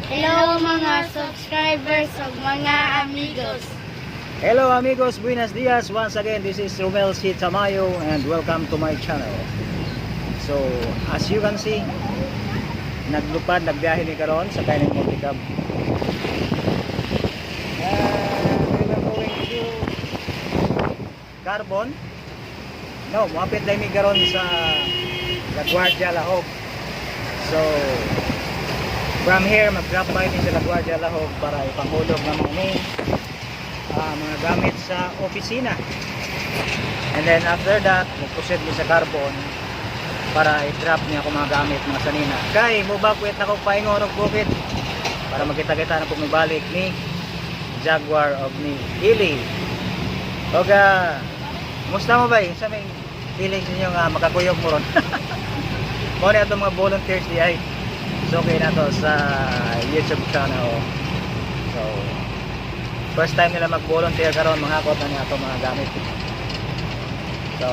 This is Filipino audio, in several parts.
Hello mga subscribers ug mga amigos. Hello amigos, buenos dias. Once again, this is Romel C. Tamayo and welcome to my channel. So, as you can see, naglupad, nagbiyahe ni karon sa kaining multicab. And we are going to Carbon. No, muapit lang ni karon sa LaGuardia, Lahog. So, from here, mag-drop by din sa LaGuardia, Lahog para ipanghulog ng mga gamit sa opisina. And then after that, mag-proceed din sa Carbon para i-drop niya ako mga gamit, mga sanina. Kay, mubakwit na kong paingon og bukid para magkita-kita na pumibalik ni Jaguar o ni Ili. Oga, kumusta mo ba? Sa may feelings ninyo nga makakuyog mo ron? Muna itong mga volunteers di ay so okay na to sa YouTube channel. So first time nila mag-volunteer karon, mga akot na niya itong mga gamit. So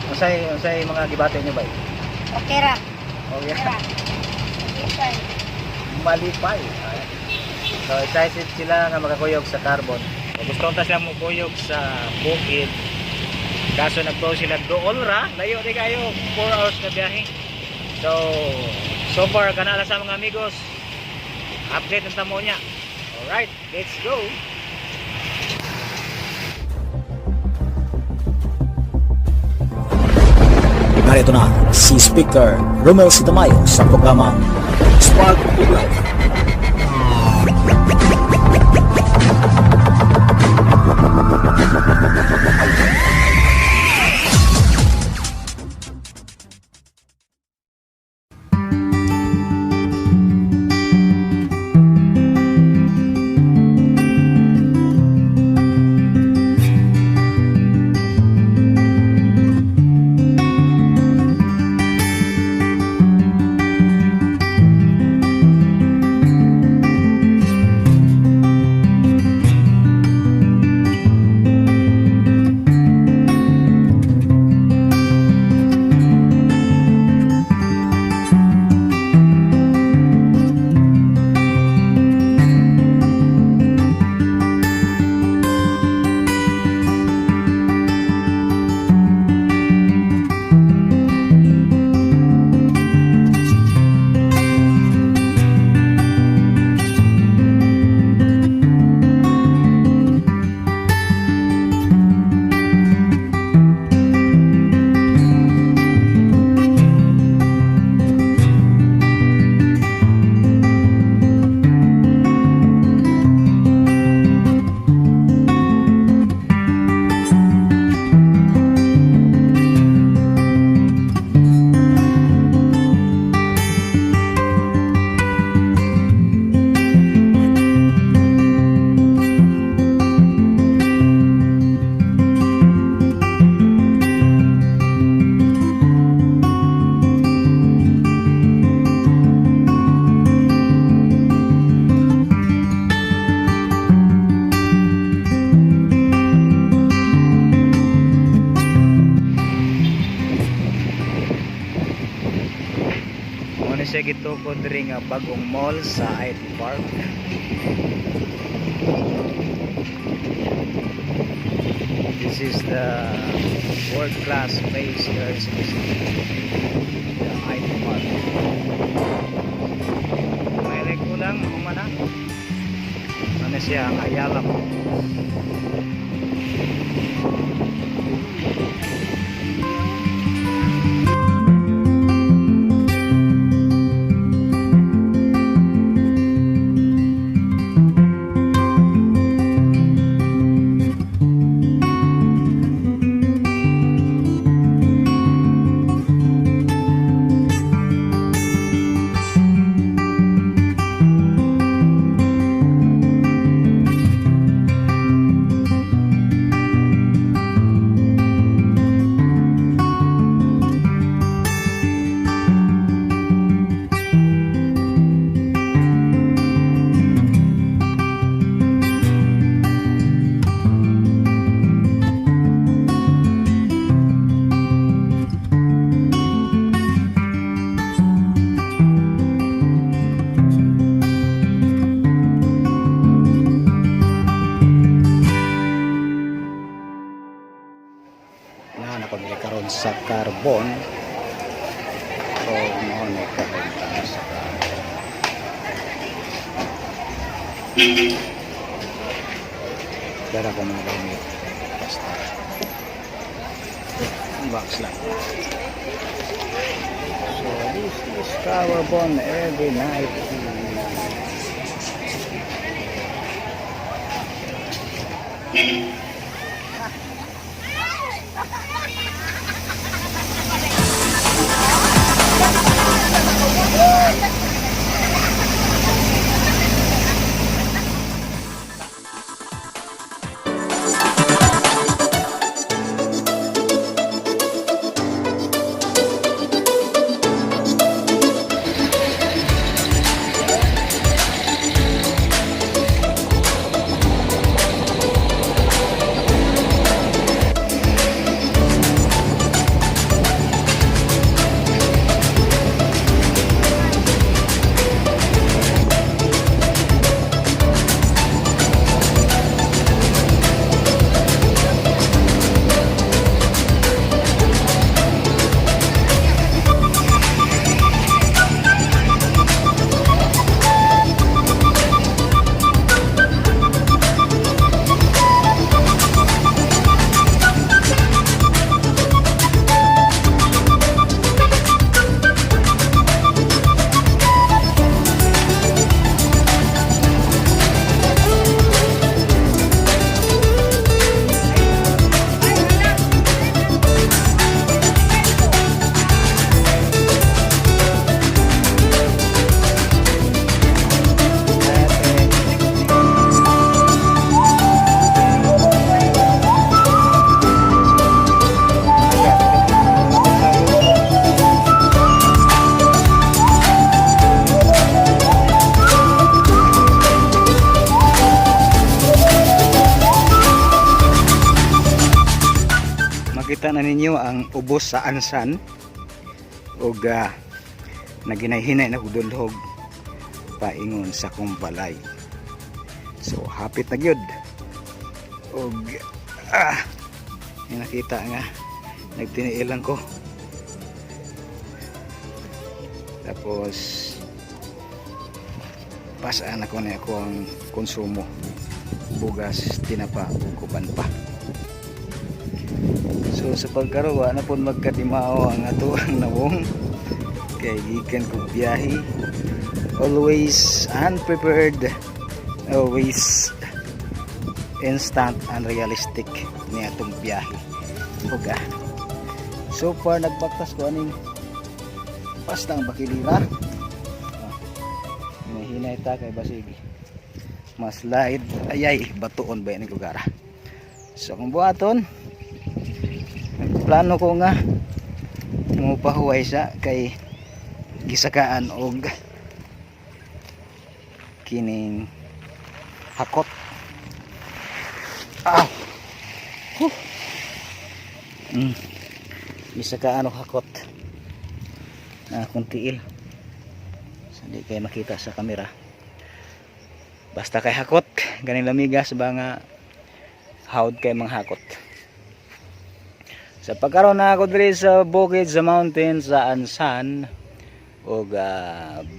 unsay mga gibate nyo ba? Okay ra. Okay. Okay. Malipay. So excited sila nga makakuyog sa Carbon. So, gusto nila sila magkuyog sa bukid. Kaso nagbaw sila dool ra, layo di kayo, 4 hours na biyahe. So far kanala sa mga amigos, update ng tamo niya. Alright, let's go. Narito na si Speaker Romel C. Tamayo sa programang Spark of Life. Siya gitukod ring bagong mall sa IT Park. This is the world class place here in the IT Park. May kulang umana. Ano siya ang Ayala mo. sa carbon o noon ay kabenta sa carbon. Pero kung mga gamit basta box lang. So this is carbon every night. Makita na ninyo ang ubos sa ansan ug naginay-hinay na kudulhog paingon sa kong balay. So hapit na gyud ug nakita nga nagtiniilan ko. Tapos pasaan ako na ako ang konsumo, bugas, tinapa ug uban pa. So sa pagkaroon na po magkatimao ang ato ang nawong kay gikan kong biyahe, always unprepared, always instant and realistic ni atong biyahe. Oga. So far nagbaktas ko aning pastang bakilira. Hinay ta kay basig mas light ayay batuon ba ini lugar. So kung buhaton plano ko nga mo pahuway sa kay gisakaan og kining hakot. Gisakaan og hakot kung tiil so, di kay makita sa kamera basta kay hakot ganing lamigas ba nga hawd kay manghakot. Sa pagkaroon na ako diri sa bukid sa mountain sa Ansan og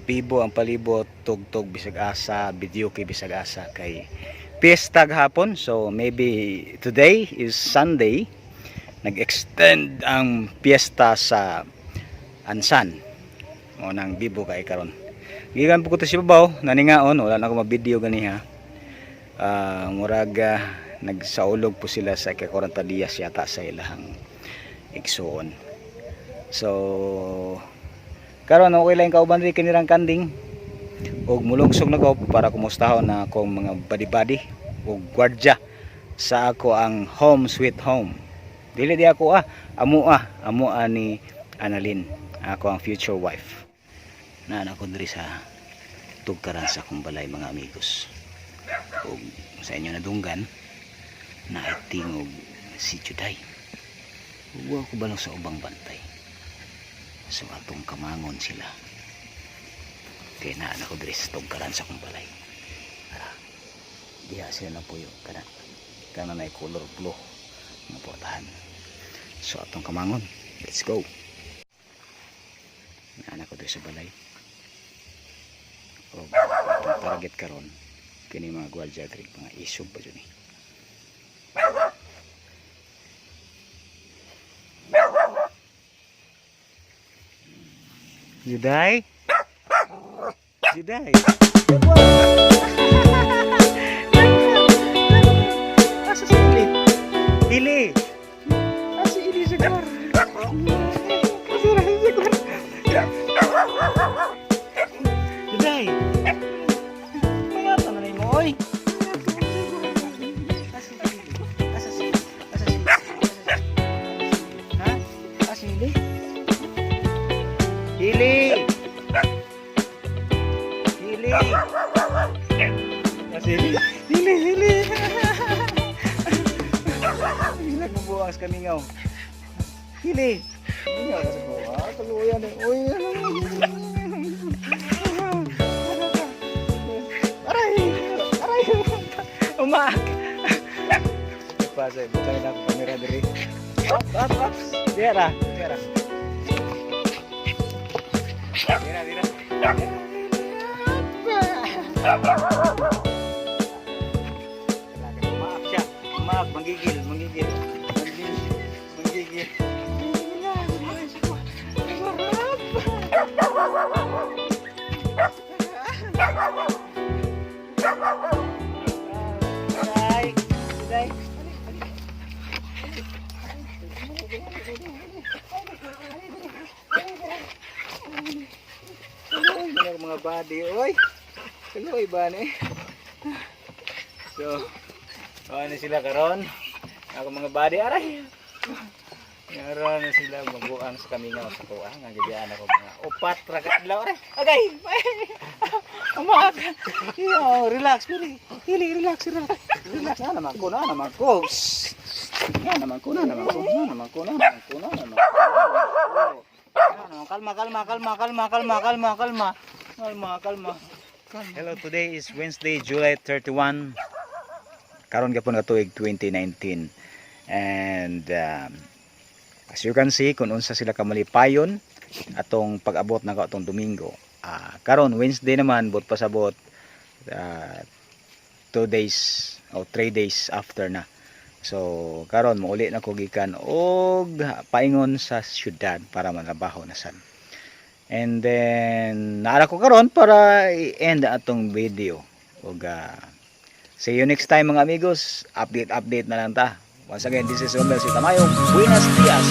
bibo ang palibot, tugtog bisag asa, video kay bisag asa kay piyesta hapon. So maybe today is Sunday, nag-extend ang piyesta sa Ansan o nang bibo kay karon. Gikan po ko to si babaw naningaon, wala na ako ma-video ganiha. Murag nagsaulog po sila sa 40 diyas yata sa ilahang igsoon. So karon okay lang kauban ri kanirang kanding og mulungsog na ko para kumustahon na akong mga badi-badi og gwardya sa ako ang home sweet home. Dili di ako amo ni Annalyn, ako ang future wife. Na ako diri sa tugkaran sa akong balay mga amigos. Og sa inyo nadunggan na itingog si Juday. Huwag ko balang sa ubang bantay. So atong kamangon sila. Kaya naan ako diri sa tugkaran sa akong balay. Diha sila na puyo. Kana na color blue. Mga portahan. So atong kamangon. Let's go. Anak ko doon sa balay. O, target karon kini mga gwardiya diri mga isog pa dyan eh. Juday? Juday? Asa si Ili? Ili! Asa Ili sa gwar? Asa Ili sa gwar? Juday! Mayata na rin mo, oy! Asa si Ili? Asa si Ili? Asa si Ili? Ha? Asa si Ili? Ili! Ili! Asa Ili? Ili! Ili! Hilag mo buwas kamingaw. Hili! Kamingaw kasi po. Tuluyan eh. Uy! Aray! Aray! Umaak! Pasay, butang na ako kamera diri. Up! Dira! Dira! Umaak siya. Umaak, manggigil. Mga body, oy. Kaloy ba ni? So, ano sila karon? Ako mga body aray. Ngaron na sila magbuang sa kamingaw sa tuwa. Nga gibiyaan ako mga upat ra ka adlaw aray. Agay. Umak. Yo, relax pili. Hili, relax. Relax na naman ko. Kalma. Hello, today is Wednesday, July 31. Karon gyapon nga tuig 2019. And as you can see kung unsa sila kamalipayon atong pag-abot na atong Domingo. Karon Wednesday naman bot pasabot 2 days o 3 days after na. So karon mauli na ko gikan og paingon sa syudad para manabaho na sad. And then naara ko karon para i-end atong video. Og see you next time mga amigos. Update na lang ta. Once again, this is Romel Sitamayong. Buenos dias.